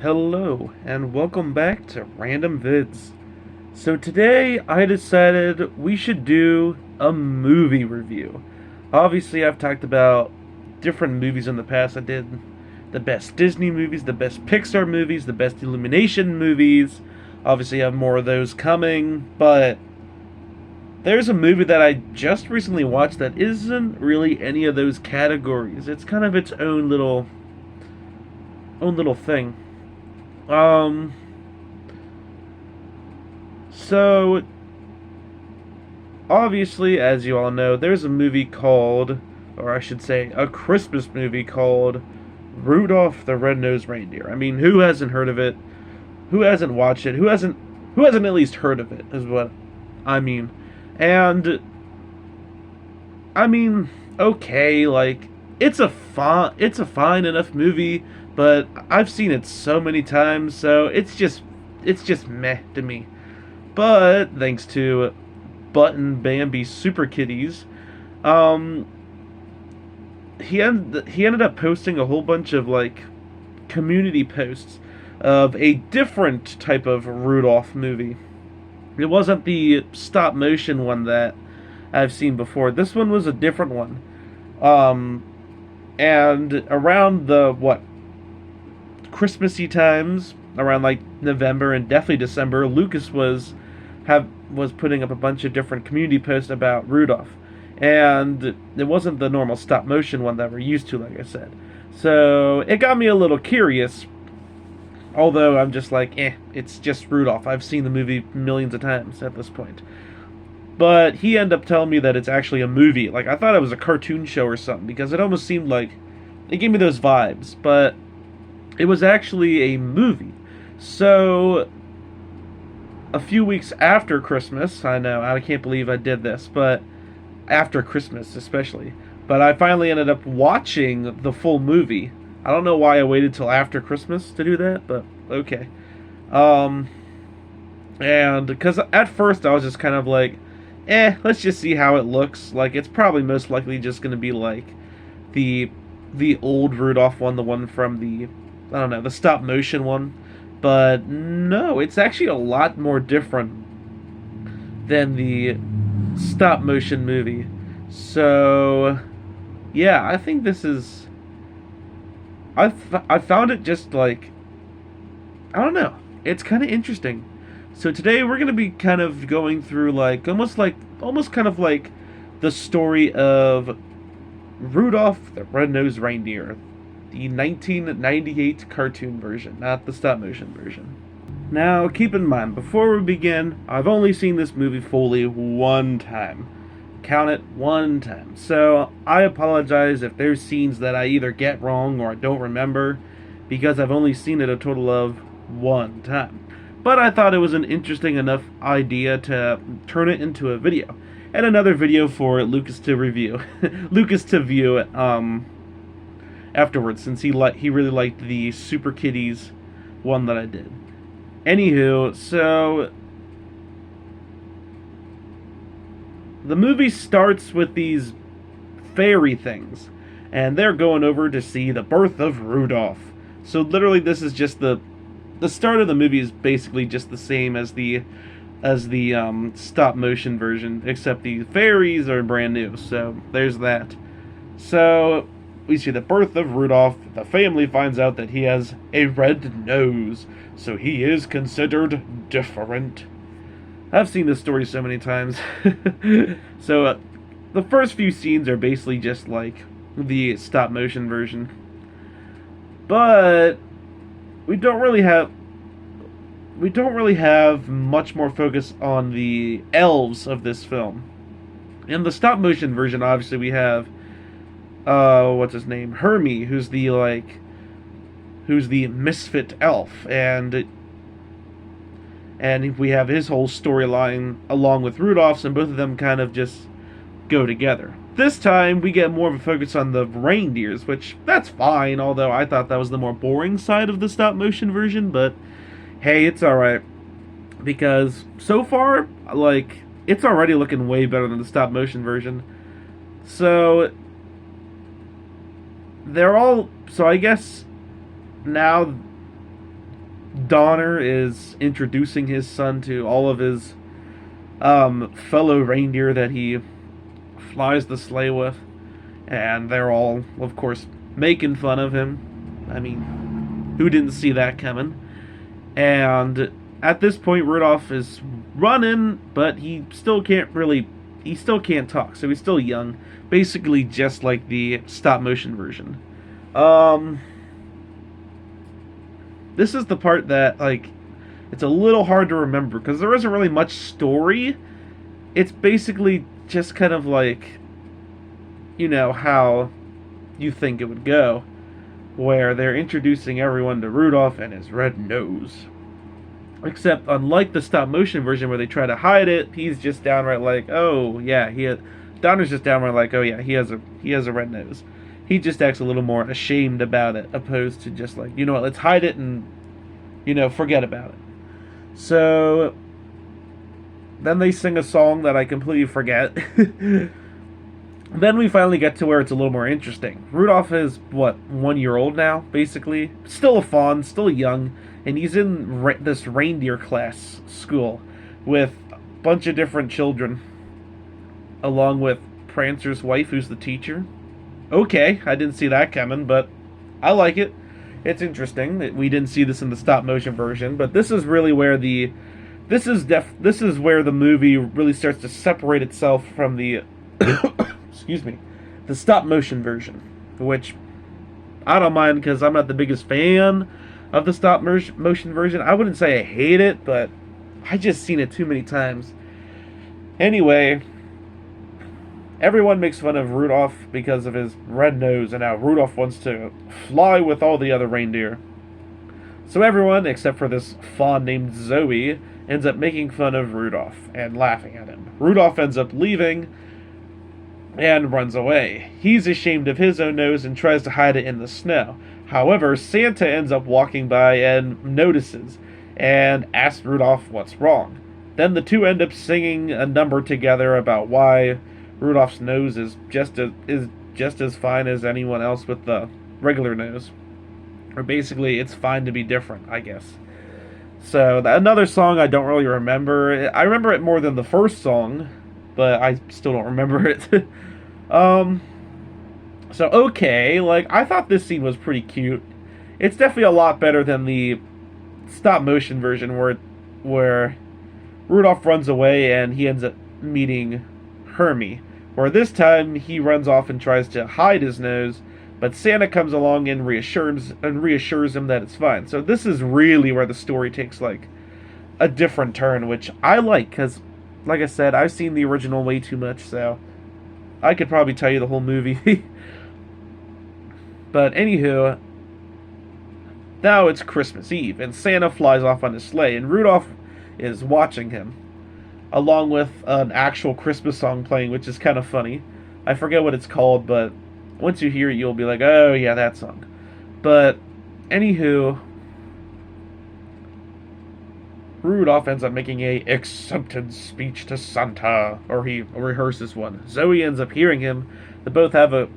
Hello, and welcome back to Random Vids. So today I decided we should do a movie review. Obviously, I've talked about different movies in the past. I did the best Disney movies, the best Pixar movies, the best Illumination movies. Obviously, I have more of those coming, but there's a movie that I just recently watched that isn't really any of those categories. It's kind of its own little thing. Um, so obviously, as you all know, there's a movie called, or I should say, a Christmas movie called Rudolph the Red-Nosed Reindeer. I mean, who hasn't heard of it? Who hasn't watched it? Who hasn't at least heard of it? Is what I mean. And I mean, okay, like it's a fine enough movie, but I've seen it so many times, so it's just meh to me. But thanks to Button Bambi Super Kitties, um, he ended up posting a whole bunch of like community posts of a different type of Rudolph movie. It wasn't the stop motion one that I've seen before. This one was a different one. Um, and around the what Christmassy times, around like November and definitely December, Lucas was putting up a bunch of different community posts about Rudolph, and it wasn't the normal stop motion one that we're used to, like I said. So it got me a little curious. Although I'm just like, it's just Rudolph. I've seen the movie millions of times at this point. But he ended up telling me that it's actually a movie. Like, I thought it was a cartoon show or something, because it almost seemed like it gave me those vibes. But it was actually a movie. So a few weeks after Christmas, I know, I can't believe I did this, but after Christmas especially. But I finally ended up watching the full movie. I don't know why I waited till after Christmas to do that, but okay. Um, and because at first I was just kind of like, let's just see how it looks. Like, it's probably most likely just going to be like the the old Rudolph one, the one from the, I don't know, the stop motion one. But no, it's actually a lot more different than the stop motion movie. So yeah, I think this is I found it just like, I don't know. It's kind of interesting. So today we're going to be kind of going through almost kind of like the story of Rudolph the Red-Nosed Reindeer, the 1998 cartoon version, not the stop motion version. Now, keep in mind, before we begin, I've only seen this movie fully one time. Count it, one time. So, I apologize if there's scenes that I either get wrong or I don't remember, because I've only seen it a total of one time. But I thought it was an interesting enough idea to turn it into a video. And another video for Lucas to review. Lucas to view it, afterwards, since he really liked the Super Kitties one that I did. Anywho, so the movie starts with these fairy things, and they're going over to see the birth of Rudolph. So literally, this is just the start of the movie is basically just the same as the stop motion version, except the fairies are brand new. So there's that. So we see the birth of Rudolph. The family finds out that he has a red nose, so he is considered different. I've seen this story so many times. So the first few scenes are basically just like the stop motion version, but we don't really have much more focus on the elves of this film. In the stop motion version, obviously we have what's his name, Hermie, who's the misfit elf, and we have his whole storyline along with Rudolph's, and both of them kind of just go together. This time we get more of a focus on the reindeers, which that's fine, although I thought that was the more boring side of the stop motion version, but hey, it's alright. Because so far, like, it's already looking way better than the stop motion version. So so I guess now Donner is introducing his son to all of his fellow reindeer that he flies the sleigh with, and they're all, of course, making fun of him. I mean, who didn't see that coming? And at this point, Rudolph is running, but he still can't really. He still can't talk, so he's still young. Basically, just like the stop motion version. This is the part that, like, it's a little hard to remember because there isn't really much story. It's basically just kind of like, how you think it would go, where they're introducing everyone to Rudolph and his red nose. Except, unlike the stop motion version where they try to hide it, he's just downright like, oh yeah, Donner's just downright like, oh yeah, he has a red nose. He just acts a little more ashamed about it, opposed to just like, you know what, let's hide it and, forget about it. So then they sing a song that I completely forget. Then we finally get to where it's a little more interesting. Rudolph is, 1 year old now, basically. Still a fawn, still young, and he's in this reindeer class school with a bunch of different children, along with Prancer's wife, who's the teacher. Okay, I didn't see that coming, but I like it. It's interesting. We didn't see this in the stop motion version, but this is really where this is where the movie really starts to separate itself from the excuse me, the stop motion version, which I don't mind because I'm not the biggest fan of the stop motion version. I wouldn't say I hate it, but I just seen it too many times. Anyway, everyone makes fun of Rudolph because of his red nose, and now Rudolph wants to fly with all the other reindeer. So everyone, except for this fawn named Zoe, ends up making fun of Rudolph and laughing at him. Rudolph ends up leaving and runs away. He's ashamed of his own nose and tries to hide it in the snow. However, Santa ends up walking by and notices and asks Rudolph what's wrong. Then the two end up singing a number together about why Rudolph's nose is just as fine as anyone else with the regular nose. Or basically, it's fine to be different, I guess. So, another song I don't really remember. I remember it more than the first song, but I still don't remember it. So, okay, like, I thought this scene was pretty cute. It's definitely a lot better than the stop-motion version where Rudolph runs away and he ends up meeting Hermie. Where this time, he runs off and tries to hide his nose, but Santa comes along and reassures him that it's fine. So this is really where the story takes, like, a different turn, which I like, because, like I said, I've seen the original way too much, so I could probably tell you the whole movie. But anywho, now it's Christmas Eve, and Santa flies off on his sleigh, and Rudolph is watching him, along with an actual Christmas song playing, which is kind of funny. I forget what it's called, but once you hear it, you'll be like, oh yeah, that song. But, anywho, Rudolph ends up making a acceptance speech to Santa, or he rehearses one. Zoe ends up hearing him. They both have a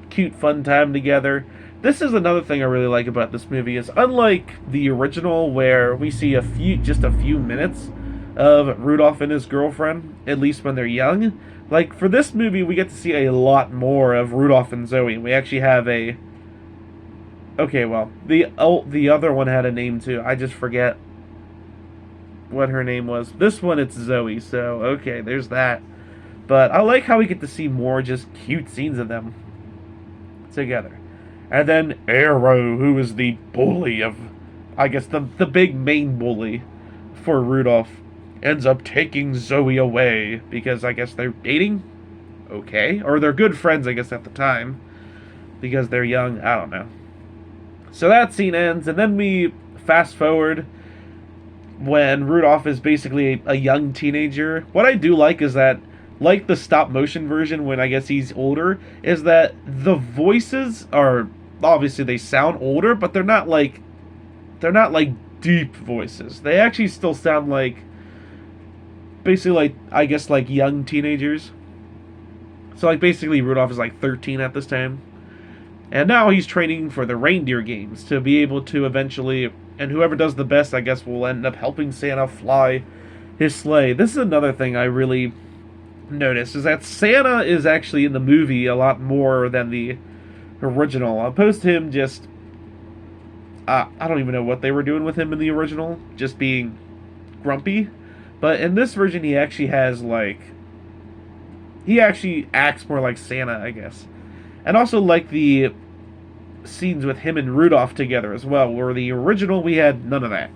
cute, fun time together. This is another thing I really like about this movie, is unlike the original, where we see just a few minutes of Rudolph and his girlfriend, at least when they're young. Like, for this movie, we get to see a lot more of Rudolph and Zoe. We actually have a... Okay, well, the other one had a name, too. I just forget what her name was. This one, it's Zoe, so, okay, there's that. But I like how we get to see more just cute scenes of them together. And then Arrow, who is the bully of... I guess the big main bully for Rudolph, ends up taking Zoe away because I guess they're dating? Okay. Or they're good friends, I guess, at the time. Because they're young. I don't know. So that scene ends, and then we fast forward when Rudolph is basically a young teenager. What I do like is that, like the stop-motion version when I guess he's older, is that the voices are... Obviously, they sound older, but they're not like deep voices. They actually still sound like... basically, like, I guess, like, young teenagers. So, like, basically, Rudolph is, like, 13 at this time. And now he's training for the reindeer games to be able to eventually and whoever does the best, I guess, will end up helping Santa fly his sleigh. This is another thing I really noticed, is that Santa is actually in the movie a lot more than the original, opposed to him just, I don't even know what they were doing with him in the original, just being grumpy. But in this version, he actually has, like, he actually acts more like Santa, I guess. And also like the scenes with him and Rudolph together as well, where the original we had none of that.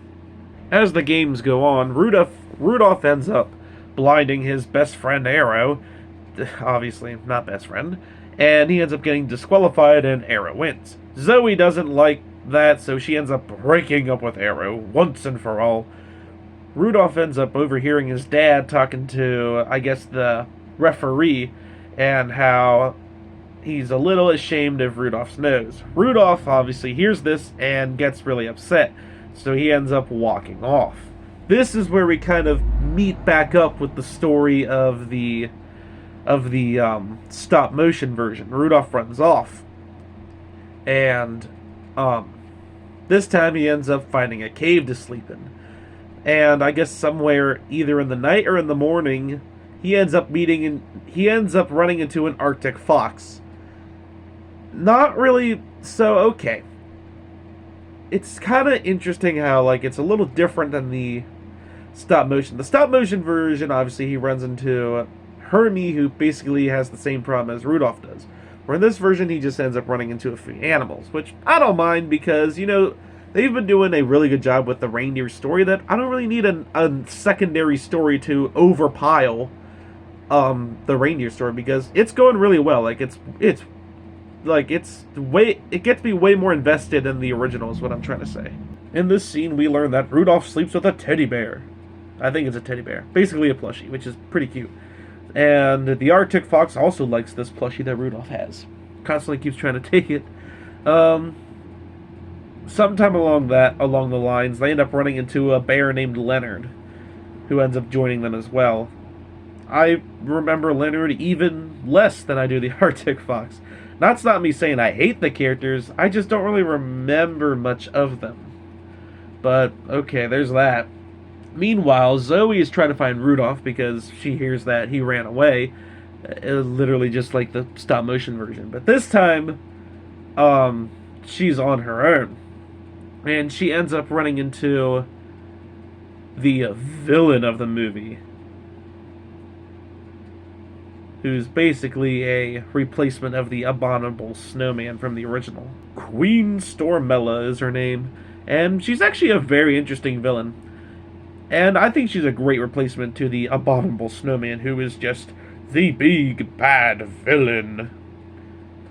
As the games go on, Rudolph ends up blinding his best friend Arrow, obviously not best friend, and he ends up getting disqualified and Arrow wins. Zoe doesn't like that, so she ends up breaking up with Arrow once and for all. Rudolph ends up overhearing his dad talking to, I guess, the referee, and how he's a little ashamed of Rudolph's nose. Rudolph obviously hears this and gets really upset, so he ends up walking off. This is where we kind of meet back up with the story of the stop motion version. Rudolph runs off, and this time he ends up finding a cave to sleep in. And I guess somewhere either in the night or in the morning, he ends up running into an Arctic fox. Not really so okay. It's kind of interesting how, like, it's a little different than the stop motion. The stop motion version, obviously, he runs into Hermie, who basically has the same problem as Rudolph does. Where in this version, he just ends up running into a few animals, which I don't mind because, you know, they've been doing a really good job with the reindeer story that I don't really need a secondary story to overpile the reindeer story, because it's going really well. Like, it gets me way more invested in the original is what I'm trying to say. In this scene, we learn that Rudolph sleeps with a teddy bear. I think it's a teddy bear. Basically a plushie, which is pretty cute. And the Arctic fox also likes this plushie that Rudolph has. Constantly keeps trying to take it. Sometime along the lines, they end up running into a bear named Leonard, who ends up joining them as well. I remember Leonard even less than I do the Arctic fox. That's not me saying I hate the characters, I just don't really remember much of them. But, okay, there's that. Meanwhile, Zoe is trying to find Rudolph because she hears that he ran away. Literally just like the stop-motion version. But this time, she's on her own. And she ends up running into the villain of the movie, who's basically a replacement of the abominable snowman from the original. Queen Stormella is her name, and she's actually a very interesting villain. And I think she's a great replacement to the abominable snowman, who is just the big bad villain.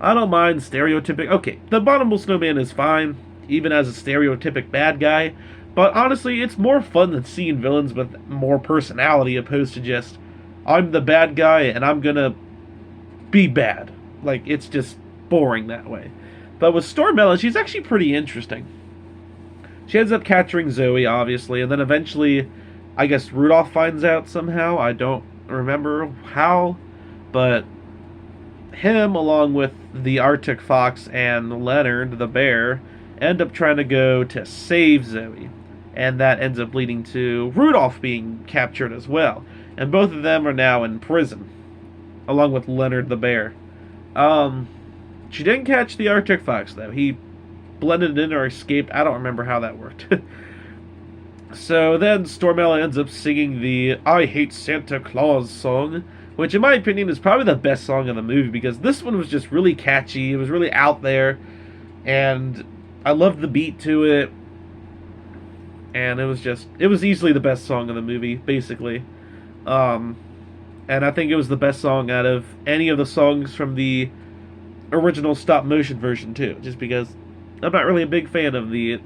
I don't mind stereotypic. Okay, the abominable snowman is fine, even as a stereotypic bad guy, but honestly, it's more fun than seeing villains with more personality opposed to just, I'm the bad guy and I'm gonna be bad. Like, it's just boring that way. But with Stormella, she's actually pretty interesting. She ends up capturing Zoe, obviously, and then eventually, I guess Rudolph finds out somehow. I don't remember how, but him, along with the Arctic fox and Leonard, the bear, end up trying to go to save Zoe. And that ends up leading to Rudolph being captured as well. And both of them are now in prison, along with Leonard the bear. She didn't catch the Arctic fox, though. He blended in or escaped. I don't remember how that worked. So then Stormella ends up singing the I Hate Santa Claus song, which in my opinion is probably the best song in the movie, because this one was just really catchy. It was really out there, and I loved the beat to it. And it was easily the best song in the movie, basically. And I think it was the best song out of any of the songs from the original stop-motion version, too. Just because I'm not really a big fan of the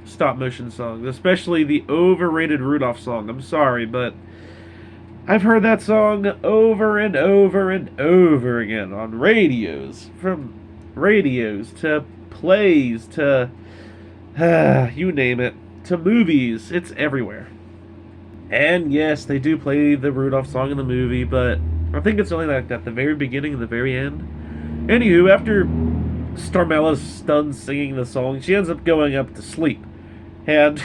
stop-motion songs, especially the overrated Rudolph song. I'm sorry, but I've heard that song over and over and over again on radios. From radios to plays to you name it, to movies. It's everywhere. And yes, they do play the Rudolph song in the movie, but I think it's only like at the very beginning and the very end. Anywho, after Stormella's done singing the song, she ends up going up to sleep. And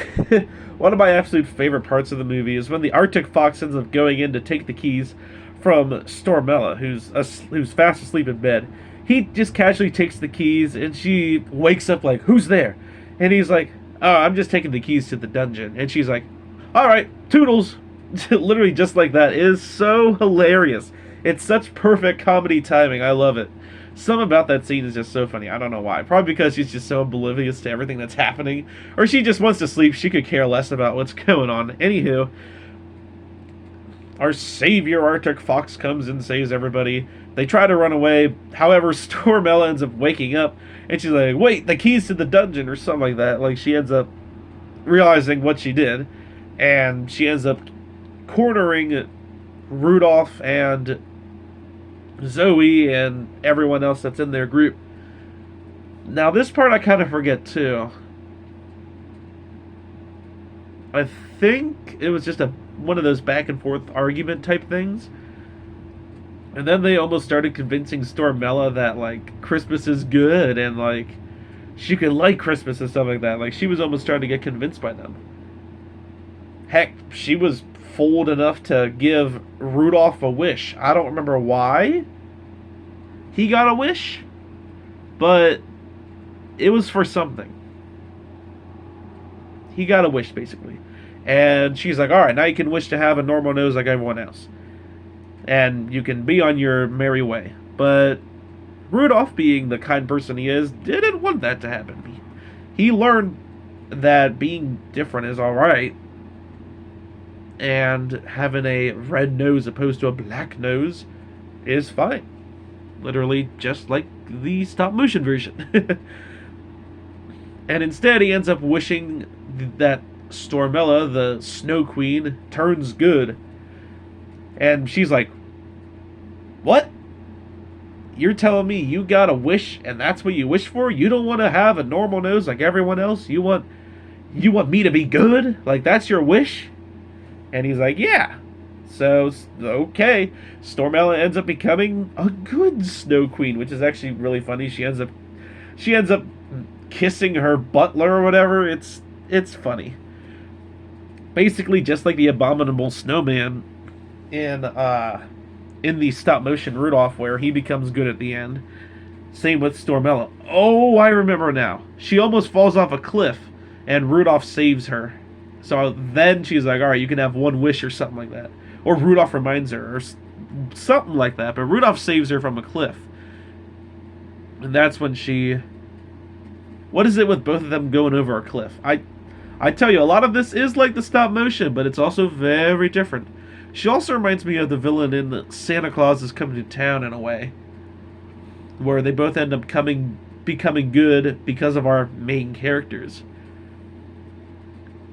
one of my absolute favorite parts of the movie is when the Arctic fox ends up going in to take the keys from Stormella, who's fast asleep in bed. He just casually takes the keys, and she wakes up like, "Who's there?" And he's like, "Oh, I'm just taking the keys to the dungeon." And she's like, "All right, toodles." Literally just like that. It is so hilarious. It's such perfect comedy timing. I love it. Some about that scene is just so funny. I don't know why. Probably because she's just so oblivious to everything that's happening. Or she just wants to sleep. She could care less about what's going on. Anywho, our savior Arctic Fox comes and saves everybody. They try to run away. However, Stormella ends up waking up. And she's like, "Wait, the keys to the dungeon," or something like that. Like, she ends up realizing what she did. And she ends up cornering Rudolph and Zoe and everyone else that's in their group. Now, this part I kind of forget too. I think it was just one of those back and forth argument type things. And then they almost started convincing Stormella that, like, Christmas is good and, like, she could like Christmas and stuff like that. Like, she was almost trying to get convinced by them. Heck, she was fooled enough to give Rudolph a wish. I don't remember why he got a wish, but it was for something. He got a wish, basically. And she's like, "All right, now you can wish to have a normal nose like everyone else. And you can be on your merry way." But Rudolph, being the kind person he is, didn't want that to happen. He learned that being different is alright, and having a red nose opposed to a black nose is fine. Literally just like the stop motion version. And instead he ends up wishing that Stormella, the Snow Queen, turns good. And she's like, "What? You're telling me you got a wish and that's what you wish for? You don't want to have a normal nose like everyone else? You want me to be good? Like, that's your wish?" And he's like, "Yeah." So, okay. Stormella ends up becoming a good Snow Queen, which is actually really funny. She ends up kissing her butler or whatever. It's funny. Basically just like the abominable snowman in the stop motion Rudolph, where he becomes good at the end. Same with Stormella. Oh, I remember now. She almost falls off a cliff and Rudolph saves her. So then she's like, "All right, you can have one wish," or something like that. Or Rudolph reminds her, or something like that. But Rudolph saves her from a cliff. And that's when she... What is it with both of them going over a cliff? I tell you, a lot of this is like the stop motion, but it's also very different. She also reminds me of the villain in Santa Claus is Coming to Town, in a way. Where they both end up becoming good because of our main characters.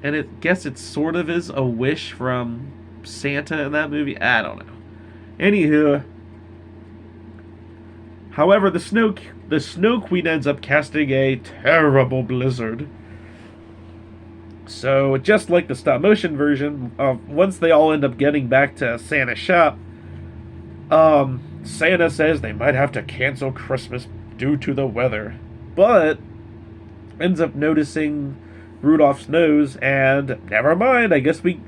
And I guess it sort of is a wish from Santa in that movie. I don't know. Anywho, however, the Snow Queen ends up casting a terrible blizzard. So, just like the stop motion version, once they all end up getting back to Santa's shop, Santa says they might have to cancel Christmas due to the weather, but ends up noticing Rudolph's nose, and never mind, I guess we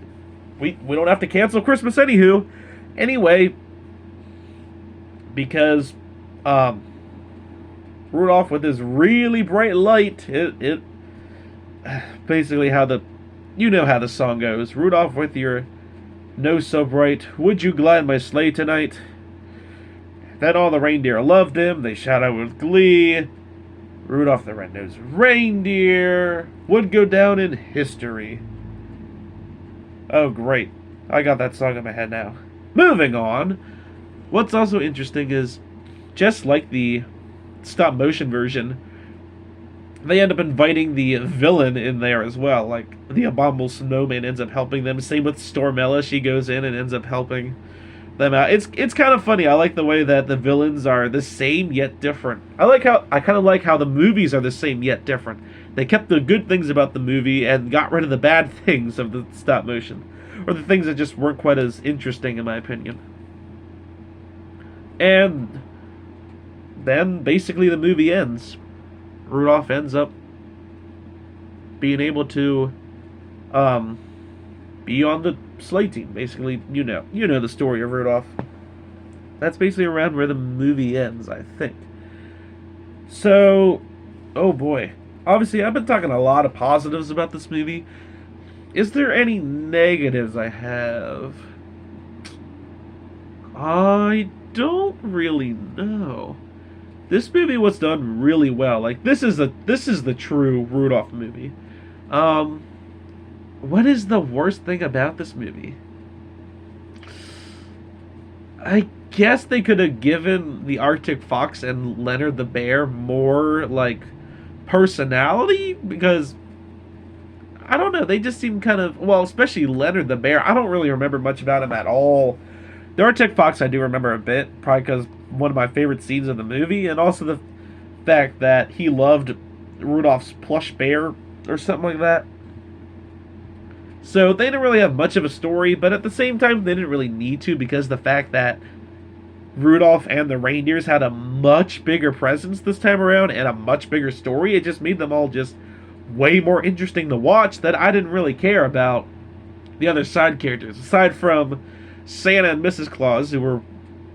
don't have to cancel Christmas anyway, because Rudolph, with his really bright light, it basically you know how the song goes. "Rudolph, with your nose so bright, would you glide my sleigh tonight?" Then all the reindeer loved him. They shout out with glee. Rudolph the Red-Nosed Reindeer would go down in history. Oh, great. I got that song in my head now. Moving on. What's also interesting is, just like the stop-motion version, they end up inviting the villain in there as well. Like, the abominable snowman ends up helping them. Same with Stormella. She goes in and ends up helping them out. It's kind of funny. I like the way that the villains are the same yet different. I kind of like how the movies are the same yet different. They kept the good things about the movie and got rid of the bad things of the stop motion, or the things that just weren't quite as interesting in my opinion. And then basically the movie ends. Rudolph ends up being able to um, be on the sleigh team. Basically, you know the story of Rudolph. That's basically around where the movie ends, I think. So, oh boy. Obviously, I've been talking a lot of positives about this movie. Is there any negatives I have? I don't really know. This movie was done really well. Like this is the true Rudolph movie. Um, what is the worst thing about this movie? I guess they could have given the Arctic Fox and Leonard the Bear more like personality because I don't know, they just seem kind of well, especially Leonard the Bear. I don't really remember much about him at all. The Arctic Fox I do remember a bit, probably because one of my favorite scenes of the movie, and also the fact that he loved Rudolph's plush bear or something like that. So they didn't really have much of a story, but at the same time, they didn't really need to because the fact that Rudolph and the reindeers had a much bigger presence this time around and a much bigger story, it just made them all just way more interesting to watch that I didn't really care about the other side characters. Aside from Santa and Mrs. Claus, who were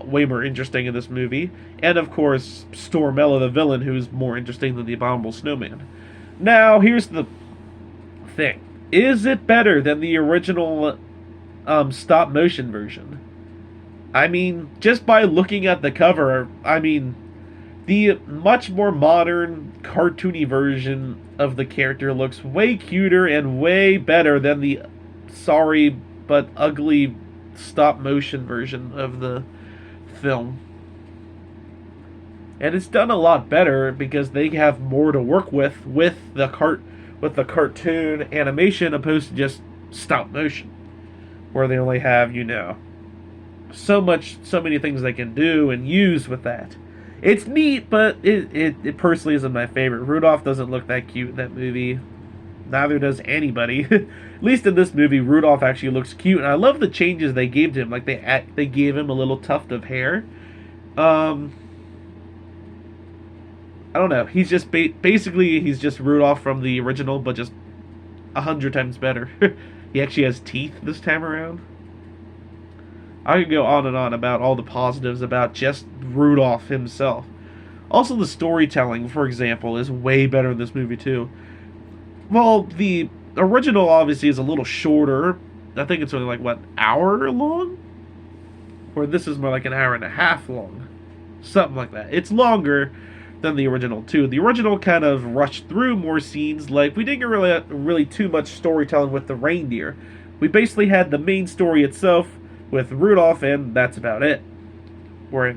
way more interesting in this movie, and of course Stormella the villain, who's more interesting than the Abominable Snowman. Now, here's the thing. Is it better than the original stop motion version? I mean, just by looking at the cover, I mean, the much more modern, cartoony version of the character looks way cuter and way better than the sorry but ugly stop motion version of the film. And it's done a lot better because they have more to work with the cartoon animation opposed to just stop motion, where they only have, so many things they can do and use with that. It's neat, but it personally isn't my favorite. Rudolph doesn't look that cute in that movie. Neither does anybody. At least in this movie, Rudolph actually looks cute, and I love the changes they gave to him. Like they gave him a little tuft of hair. I don't know. He's just basically he's just Rudolph from the original, but just 100 times better. He actually has teeth this time around. I could go on and on about all the positives about just Rudolph himself. Also, the storytelling, for example, is way better in this movie too. Well, the original obviously is a little shorter. I think it's only like what, hour long? Or this is more like an hour and a half long. Something like that. It's longer than the original too. The original kind of rushed through more scenes. Like we didn't get really too much storytelling with the reindeer. We basically had the main story itself with Rudolph, and that's about it. Where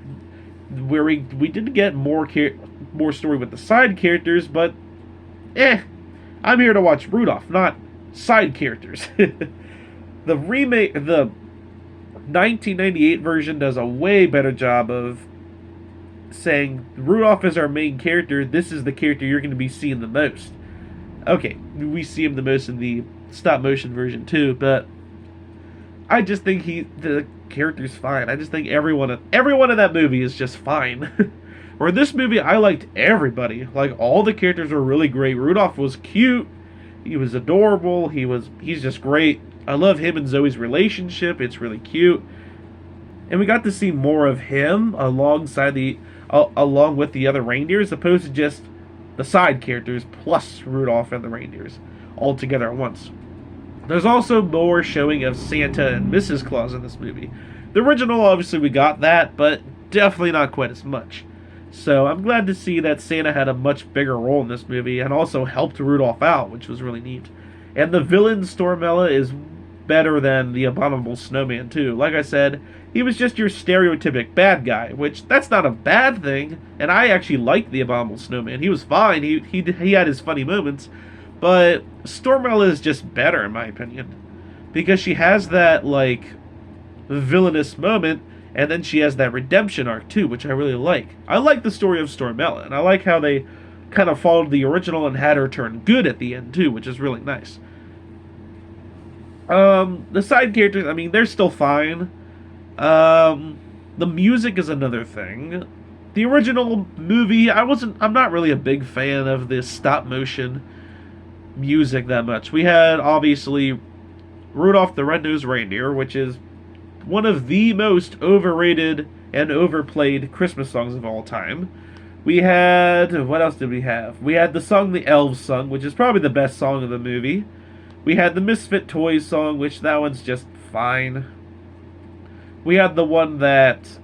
we did get more story with the side characters, but I'm here to watch Rudolph, not side characters. The 1998 version does a way better job of saying Rudolph is our main character. This is the character you're going to be seeing the most. Okay, we see him the most in the stop motion version too, but I just think the character's fine. I just think everyone in that movie is just fine. Or in this movie, I liked everybody. Like all the characters were really great. Rudolph was cute. He was adorable. He's just great. I love him and Zoe's relationship. It's really cute. And we got to see more of him along with the other reindeers, opposed to just the side characters plus Rudolph and the reindeers all together at once. There's also more showing of Santa and Mrs. Claus in this movie. The original, obviously, we got that, but definitely not quite as much. So I'm glad to see that Santa had a much bigger role in this movie and also helped Rudolph out, which was really neat. And the villain, Stormella, is better than the Abominable Snowman, too. Like I said, he was just your stereotypic bad guy, which that's not a bad thing. And I actually liked the Abominable Snowman. He was fine. He had his funny moments. But Stormella is just better, in my opinion. Because she has that, like, villainous moment, and then she has that redemption arc, too, which I really like. I like the story of Stormella, and I like how they kind of followed the original and had her turn good at the end, too, which is really nice. The side characters, I mean, they're still fine. The music is another thing. The original movie, I'm not really a big fan of this stop motion music that much. We had, obviously, Rudolph the Red-Nosed Reindeer, which is one of the most overrated and overplayed Christmas songs of all time. We had, what else did we have? We had the song the elves sung, which is probably the best song of the movie. We had the Misfit Toys song, which that one's just fine. We had the one that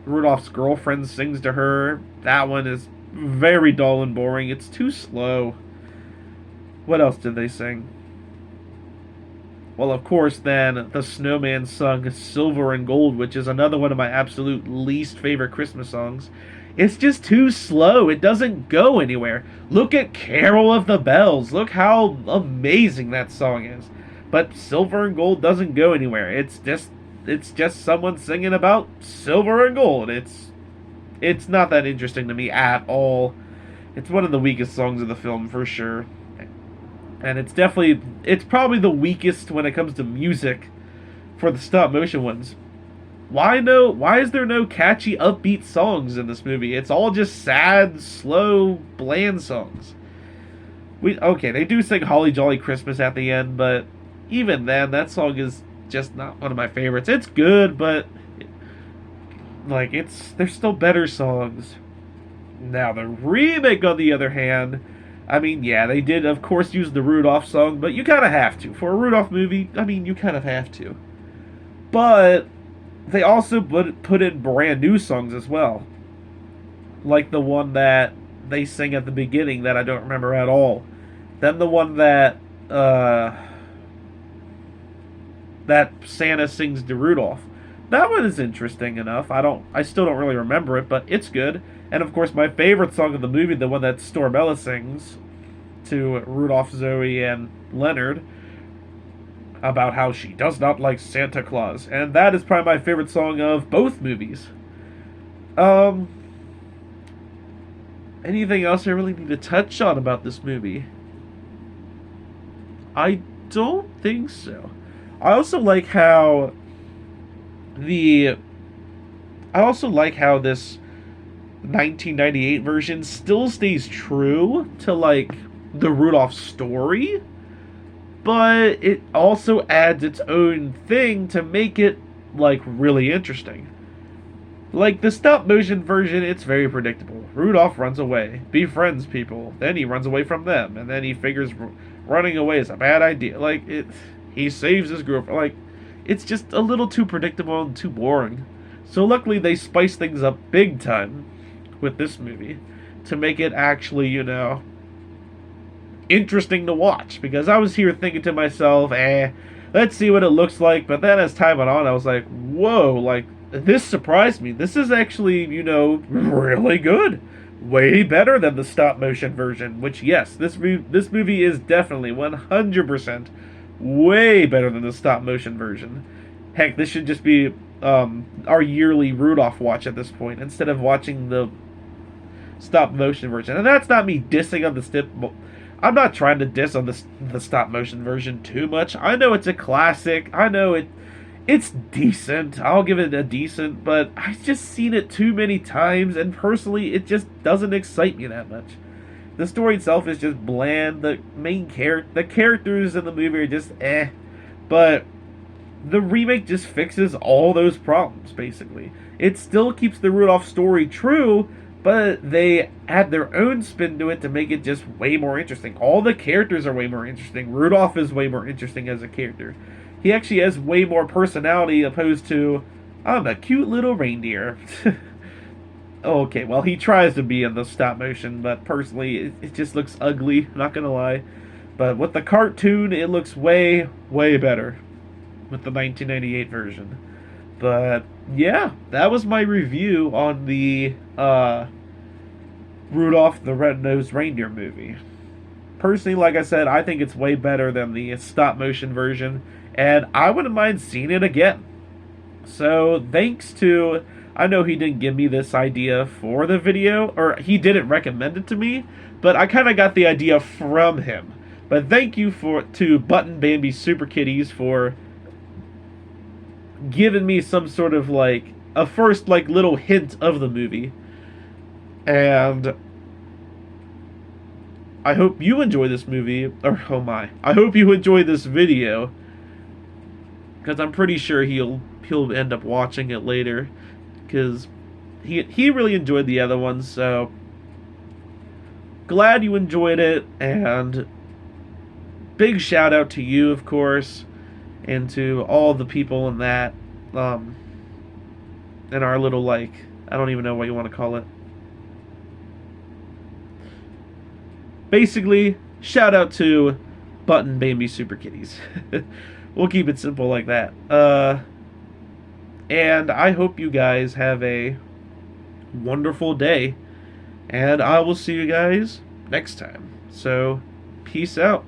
Rudolph's girlfriend sings to her. That one is very dull and boring. It's too slow. What else did they sing? Well, of course, then, the snowman sung Silver and Gold, which is another one of my absolute least favorite Christmas songs. It's just too slow. It doesn't go anywhere. Look at Carol of the Bells. Look how amazing that song is. But Silver and Gold doesn't go anywhere. It's just someone singing about silver and gold. It's not that interesting to me at all. It's one of the weakest songs of the film for sure. And it's probably the weakest when it comes to music for the stop motion ones. Why is there no catchy upbeat songs in this movie? It's all just sad, slow, bland songs. Okay, they do sing Holly Jolly Christmas at the end, but even then that song is just not one of my favorites. It's good, but there's still better songs. Now the remake, on the other hand, I mean, yeah, they did, of course, use the Rudolph song, but you kind of have to. For a Rudolph movie, I mean, you kind of have to. But they also put in brand new songs as well. Like the one that they sing at the beginning that I don't remember at all. Then the one that Santa sings to Rudolph. That one is interesting enough. I still don't really remember it, but it's good. And of course, my favorite song of the movie, the one that Stormella sings to Rudolph, Zoe, and Leonard, about how she does not like Santa Claus. And that is probably my favorite song of both movies. Anything else I really need to touch on about this movie? I don't think so. I also like how this 1998 version still stays true to like the Rudolph story, but it also adds its own thing to make it like really interesting. Like the stop motion version, it's very predictable. Rudolph runs away, befriends people, then he runs away from them, and then he figures running away is a bad idea. He saves his girlfriend. Like, it's just a little too predictable and too boring. So luckily they spice things up big time with this movie to make it actually, interesting to watch. Because I was here thinking to myself, let's see what it looks like. But then as time went on, I was like, whoa, like, this surprised me. This is actually, really good. Way better than the stop motion version. Which, yes, this movie is definitely 100% way better than the stop motion version. Heck, this should just be our yearly Rudolph watch at this point, instead of watching the stop motion version. And that's not me dissing on the I'm not trying to diss on the stop motion version too much. I know it's a classic. I know it's decent. I'll give it a decent, but I've just seen it too many times, and personally, it just doesn't excite me that much. The story itself is just bland. The characters in the movie are just but the remake just fixes all those problems, basically. It still keeps the Rudolph story true, but they add their own spin to it to make it just way more interesting. All the characters are way more interesting. Rudolph is way more interesting as a character. He actually has way more personality opposed to, I'm a cute little reindeer. Okay, well, he tries to be in the stop motion, but personally, it just looks ugly, not gonna lie. But with the cartoon, it looks way, way better with the 1998 version. But, yeah, that was my review on the Rudolph the Red-Nosed Reindeer movie. Personally, like I said, I think it's way better than the stop-motion version, and I wouldn't mind seeing it again. So, thanks to... I know he didn't give me this idea for the video, or he didn't recommend it to me, but I kind of got the idea from him. But thank you to Button Bambi Super Kitties for giving me some sort of a first little hint of the movie. And I hope you enjoy this movie, or oh my, I hope you enjoy this video, because I'm pretty sure he'll end up watching it later, because he really enjoyed the other ones. So glad you enjoyed it, and big shout out to you, of course, and to all the people in that, in our little, like, I don't even know what you want to call it. Basically, shout out to Button Baby Super Kitties. We'll keep it simple like that. And I hope you guys have a wonderful day. And I will see you guys next time. So, peace out.